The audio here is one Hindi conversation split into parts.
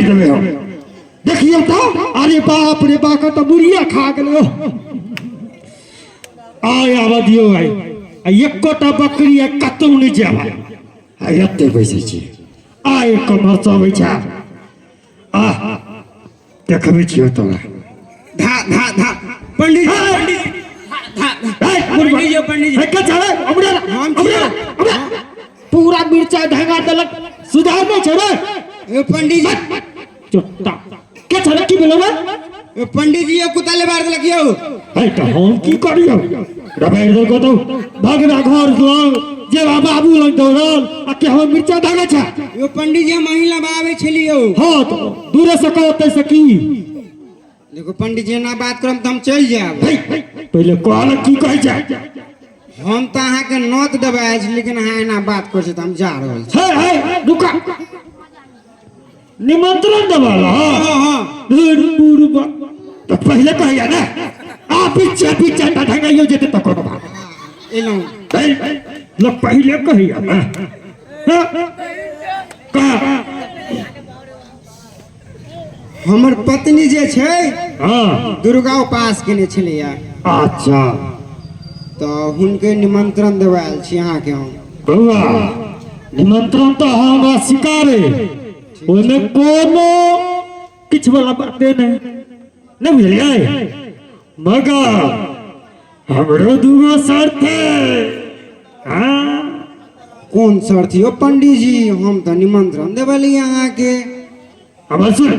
देवे हो देखियो तो अरे बाप रे बाप तो बुढ़िया खा गलो आय आवा दियो आई एकोटा बकरी कतौ नहीं जावा आय एते बैसे छी आय कमर चबै छ आ देखबे छियो तोरा धा धा धा पंडित पंडित के चले हमरा पूरा मिर्चा ढंगा देलक सुधार नहीं छै रे पंडित जी चुट्टा के चले की बोलबे पंडित जी कुताले मार देलक यौ है त हम की करियो रबैर दे को तो भागना घर लग जे बाबू लग दौड़ल आ के हम मिर्चा ढंगा छ यो पंडित जी महिला बाबे छलियो हां तो दूरे से कहते से की देखो पंडित जी ना बात करम त हम चल जाब पहले कहल की कहै छै हम त अहाँ के नोत देबे अछि लेकिन अहाँ एना बात कर छै त हम जा रहल छी है रुका निमंत्रण देवाला हां पूर्व तो पहले कहिया ना आ पीछे पीछे ढंगाइयो जेते त कोनो बात एलो लो पहले कहिया ना का हमर पत्नी जे छै हां दुर्गा उपास केने छलिया अच्छा तो हुनके निमंत्रण देबे आयल छी अहाँ के हम बउआ निमंत्रण तो हमरा स्वीकारे ओने कोनो किछ वाला बाते नहीं बुझलिए मगर हमरो दूगो शर्त है हां कौन शर्त यो पंडित जी हम तो निमंत्रण देबे लिए अहाँ के अब सुन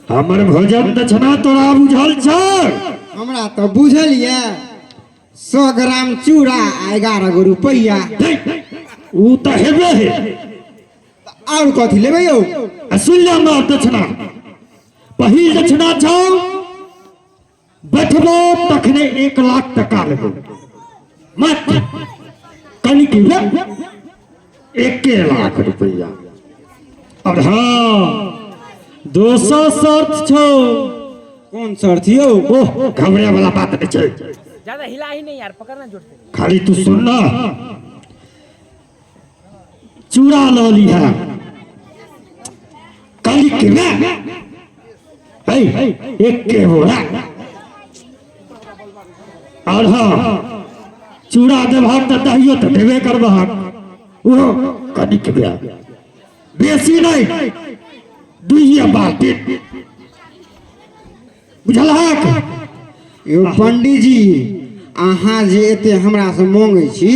हमर भोजन दक्षिणा तोरा बुझल छ हमरा तो बुझल ये 100 ग्राम चूड़ा 11 रुपया ऊ तो हेबे है और कथि लेबे यौ सुन ले हमरा दक्षिणा पहिल दक्षिणा छौ बैठबो तखने 1 लाख टका लेबो मत कनी की 1 लाख रुपया और हाँ 200 शर्त छो कौन शर्त यो ओह घबरे वाला बात नहीं छै ज्यादा हिला ही नहीं यार पकड़ना जोर से खाली तू सुन ना चूड़ा लो लिया कली के ना है एक के बोला और हाँ चूड़ा देबा त दहियो त देबे करबा ओ कनी के बिया बेसी नहीं दुइये बात बुझलहक यो पंडित जी अहाँ जे एते हमरा से मांगे छी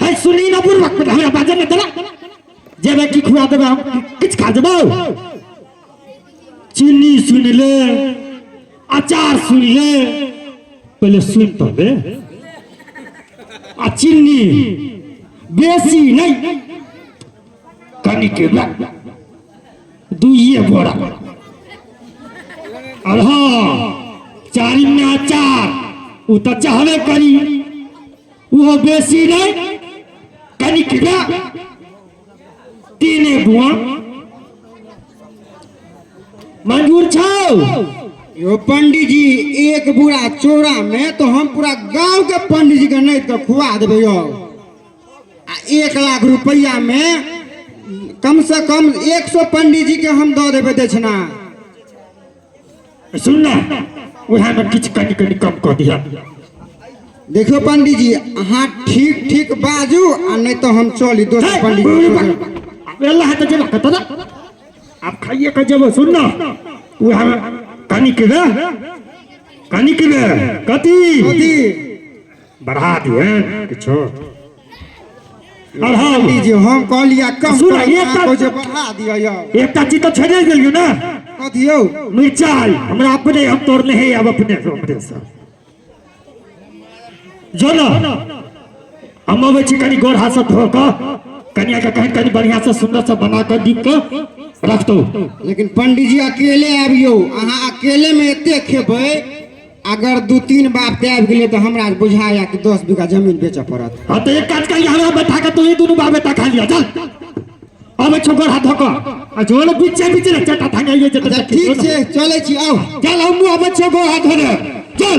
है सुनी ना बुरबक हमरा बाजे न देला जेबे की खुआ देबे हम किछ खा जेबो चीनी सुन ले अचार सुन ले पहले सुन पबे आ चीनी बेसी नहीं कनी के बा दुइये बोरा और हाँ चारी में अचार उ तो चाहबे करी वो बेसी नहीं कनी के बा 3 बुआ मंजूर छौ यो पंडित जी एक बुरा चोरा में तो हम पूरा गांव के पंडित जी के नहीं तो खुआ देबे यो आ 1 लाख रुपया में कम से कम 100 पंडित जी के हम दे देबे दक्षिणा सुन ना वहां में किछ कनी कनी कम कर दिया देखो पंडित जी अहाँ ठीक ठीक बाजू आ नहीं तो हम चली दोसर पंडित जी अल्लाह त जेबा कत ना आप खाइए का जब सुन ना वहां कनी के कति बढ़ा दिए किछो और हाँ पंडित जी हम कहलिया कम सुन को जे बढ़ा दिया यो एकटा चीज तो छड़े गेलियो ना कथि यो मिर्चाई हमरा अपने हम तोड़ने है अब अपने से जो ना हम अबे छी कनी गोर हाथ से धो के कनिया के कहीं कनी बढ़िया से सुंदर से बना के दीप के रख दो लेकिन पंडित जी अकेले आबियो अहाँ अकेले में एते खेबै अगर 2-3 बाप ते आबि गेलै तो हमरा बुझाया कि 10 बीघा जमीन बेचऽ पड़त हां तो एक काज कर यहाँ बैठा के तू ही दोनों बाप बेटा खा लिया चल अब छोकर हाथ धोको आ जोड़ पीछे पीछे चटा थांगाइए जे ठीक छै चलै छी आओ चल हम अब छोकर हाथ धो चल